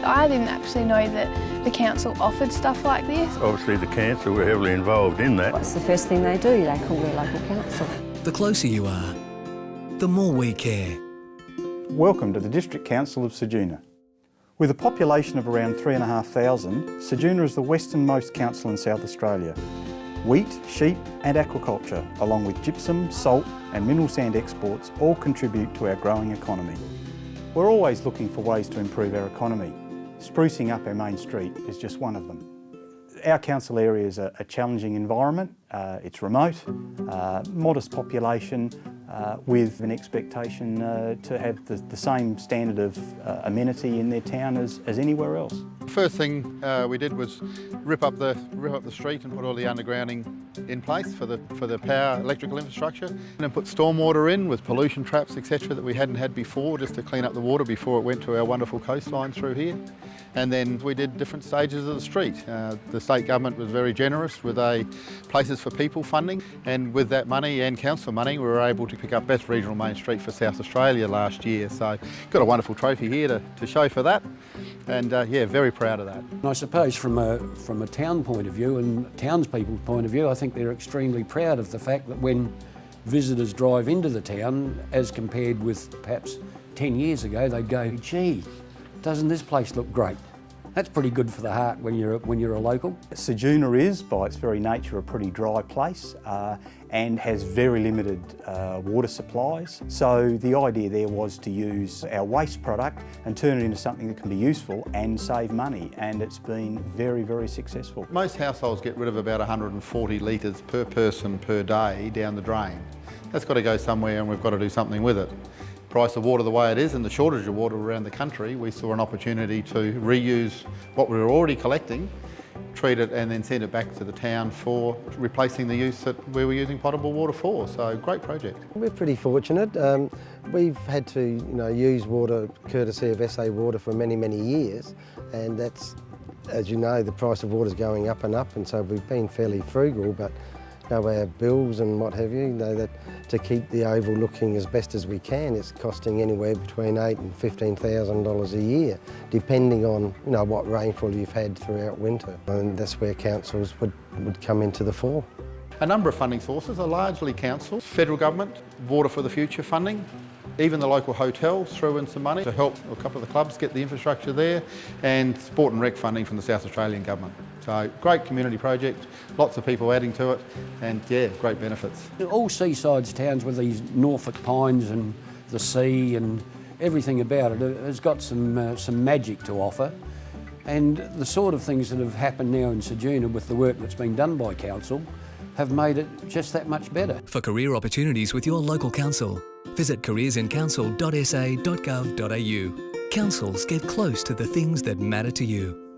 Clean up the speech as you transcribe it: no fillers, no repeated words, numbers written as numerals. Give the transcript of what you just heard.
I didn't actually know that the council offered stuff like this. Obviously the council were heavily involved in that. What's the first thing they do? They call their local council. The closer you are, the more we care. Welcome to the District Council of Ceduna. With a population of around 3,500, Ceduna is the westernmost council in South Australia. Wheat, sheep and aquaculture, along with gypsum, salt and mineral sand exports, all contribute to our growing economy. We're always looking for ways to improve our economy. Sprucing up our main street is just one of them. Our council area is a challenging environment. It's remote, modest population, with an expectation to have the same standard of amenity in their town as anywhere else. The first thing we did was rip up the street and put all the undergrounding in place for the power electrical infrastructure, and then put stormwater in with pollution traps, etc., that we hadn't had before, just to clean up the water before it went to our wonderful coastline through here. And then we did different stages of the street. The state government was very generous with a Places for People funding, and with that money and council money we were able to pick up Best Regional Main Street for South Australia last year. So got a wonderful trophy here to show for that, and yeah, very proud of that. I suppose from a town point of view and townspeople's point of view, I think they're extremely proud of the fact that when visitors drive into the town, as compared with perhaps 10 years ago, they'd go, gee, doesn't this place look great? That's pretty good for the heart when you're a local. Ceduna is, by its very nature, a pretty dry place and has very limited water supplies. So the idea there was to use our waste product and turn it into something that can be useful and save money, and it's been very, very successful. Most households get rid of about 140 litres per person per day down the drain. That's got to go somewhere, and we've got to do something with it. Price of water the way it is and the shortage of water around the country, we saw an opportunity to reuse what we were already collecting, treat it and then send it back to the town for replacing the use that we were using potable water for. So great project. We're pretty fortunate. We've had to use water courtesy of SA Water for many, many years, and that's, as you know, the price of water is going up, and so we've been fairly frugal, but our bills and what have you, that to keep the oval looking as best as we can, it's costing anywhere between $8,000 and $15,000 a year, depending on what rainfall you've had throughout winter. And that's where councils would come into the fore. A number of funding sources are largely council, federal government, Water for the Future funding. Even the local hotels threw in some money to help a couple of the clubs get the infrastructure there, and sport and rec funding from the South Australian government. So great community project, lots of people adding to it, and yeah, great benefits. All seasides towns with these Norfolk pines and the sea and everything about it has got some magic to offer, and the sort of things that have happened now in Ceduna with the work that's been done by council have made it just that much better. For career opportunities with your local council, visit careersincouncil.sa.gov.au. Councils get close to the things that matter to you.